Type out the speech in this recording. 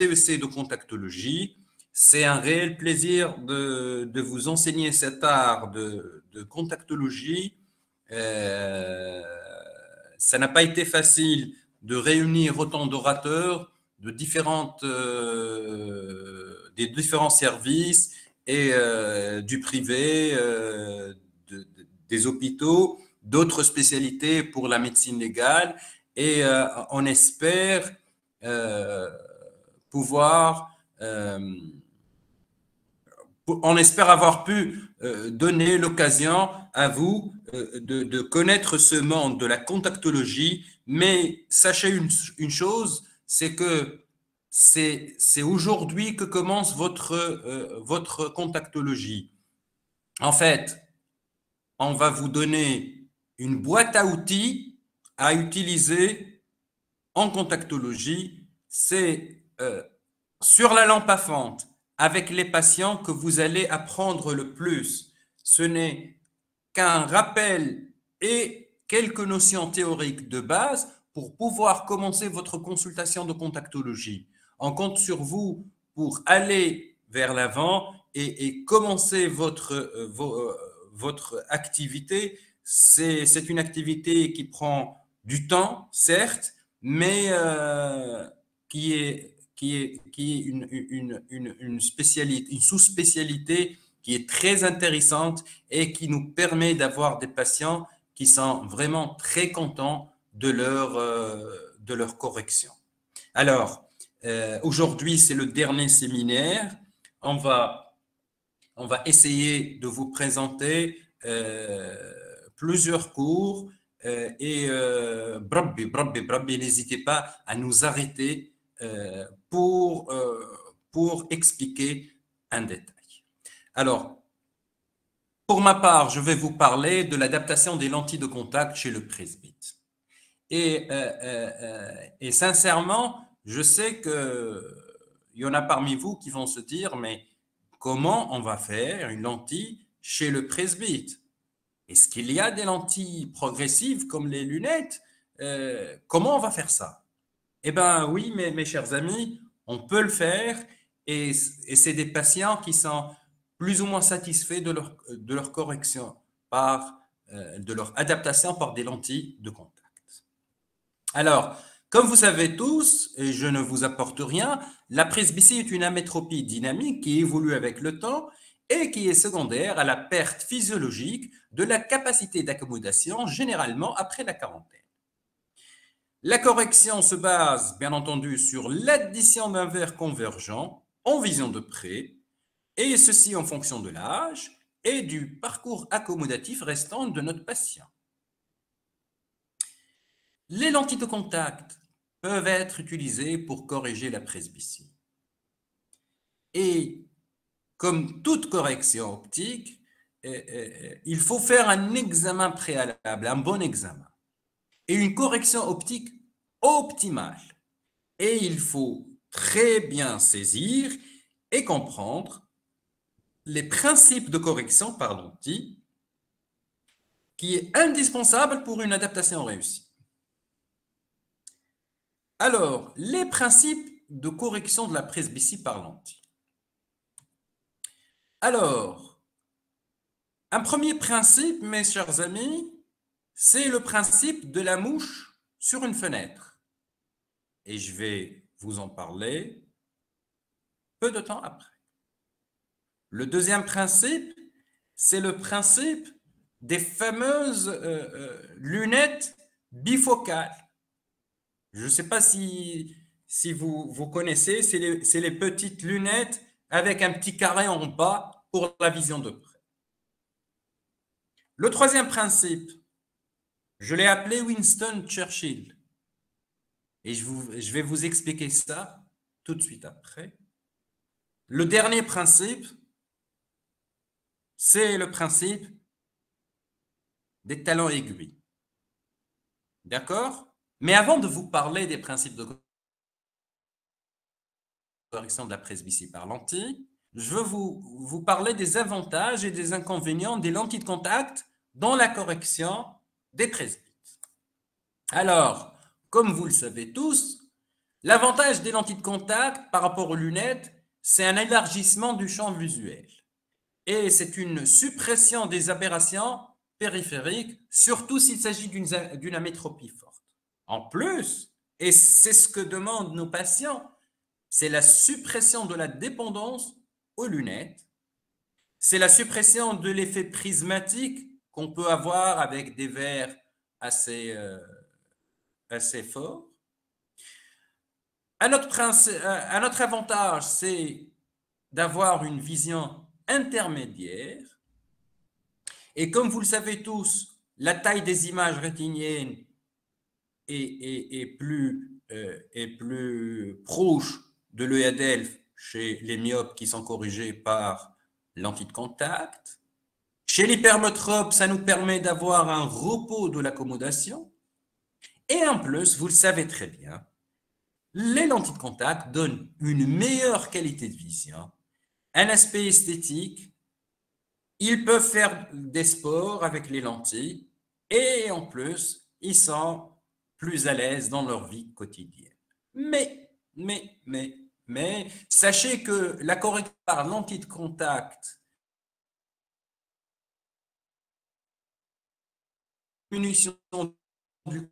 CEC de contactologie. C'est un réel plaisir de vous enseigner cet art de contactologie. Ça n'a pas été facile de réunir autant d'orateurs de des différents services et du privé, des hôpitaux, d'autres spécialités pour la médecine légale. Et on espère on espère avoir pu donner l'occasion à vous de connaître ce monde de la contactologie, mais sachez une chose, c'est que c'est aujourd'hui que commence votre contactologie. En fait, on va vous donner une boîte à outils à utiliser en contactologie. C'est sur la lampe à fente, avec les patients, que vous allez apprendre le plus. Ce n'est qu'un rappel et quelques notions théoriques de base pour pouvoir commencer votre consultation de contactologie. On compte sur vous pour aller vers l'avant et commencer votre activité. C'est une activité qui prend du temps, certes, mais qui est une spécialité, une sous-spécialité qui est très intéressante et qui nous permet d'avoir des patients qui sont vraiment très contents de leur correction. Alors, aujourd'hui, c'est le dernier séminaire. On va essayer de vous présenter plusieurs cours et n'hésitez pas à nous arrêter pour expliquer un détail. Alors, pour ma part, je vais vous parler de l'adaptation des lentilles de contact chez le presbyte. Et sincèrement, je sais qu'il y en a parmi vous qui vont se dire, mais comment on va faire une lentille chez le presbyte? Est-ce qu'il y a des lentilles progressives comme les lunettes? Comment on va faire ça? Eh bien oui, mes chers amis, on peut le faire et c'est des patients qui sont plus ou moins satisfaits de leur correction, de leur adaptation par des lentilles de contact. Alors, comme vous savez tous, et je ne vous apporte rien, la presbytie est une amétropie dynamique qui évolue avec le temps et qui est secondaire à la perte physiologique de la capacité d'accommodation, généralement après la quarantaine. La correction se base, bien entendu, sur l'addition d'un verre convergent en vision de près, et ceci en fonction de l'âge et du parcours accommodatif restant de notre patient. Les lentilles de contact peuvent être utilisées pour corriger la presbytie. Et comme toute correction optique, il faut faire un examen préalable, un bon examen, et une correction optique optimale. Et il faut très bien saisir et comprendre les principes de correction par lentille qui est indispensable pour une adaptation réussie. Alors, les principes de correction de la presbytie par lentille. Alors, un premier principe, mes chers amis, c'est le principe de la mouche sur une fenêtre. Et je vais vous en parler peu de temps après. Le deuxième principe, c'est le principe des fameuses lunettes bifocales. Je ne sais pas si vous connaissez, c'est les petites lunettes avec un petit carré en bas pour la vision de près. Le troisième principe, je l'ai appelé Winston Churchill. Et je vais vous expliquer ça tout de suite après. Le dernier principe, c'est le principe des talons aiguilles. D'accord? Mais avant de vous parler des principes de correction de la presbytie par lentille, je veux vous parler des avantages et des inconvénients des lentilles de contact dans la correction des presbytes. Alors, comme vous le savez tous, L'avantage des lentilles de contact par rapport aux lunettes, c'est un élargissement du champ visuel. Et c'est une suppression des aberrations périphériques, surtout s'il s'agit d'une amétropie forte. En plus, et c'est ce que demandent nos patients, c'est la suppression de la dépendance aux lunettes, c'est la suppression de l'effet prismatique qu'on peut avoir avec des verres assez forts. Un autre avantage, c'est d'avoir une vision intermédiaire. Et comme vous le savez tous, la taille des images rétiniennes est plus proche de l'œil à Delphes chez les myopes qui sont corrigés par lentille de contact. Chez l'hypermétrope, ça nous permet d'avoir un repos de l'accommodation. Et en plus, vous le savez très bien, les lentilles de contact donnent une meilleure qualité de vision, un aspect esthétique. Ils peuvent faire des sports avec les lentilles et en plus, ils sont plus à l'aise dans leur vie quotidienne. Mais, sachez que la correction par lentille de contact, diminution du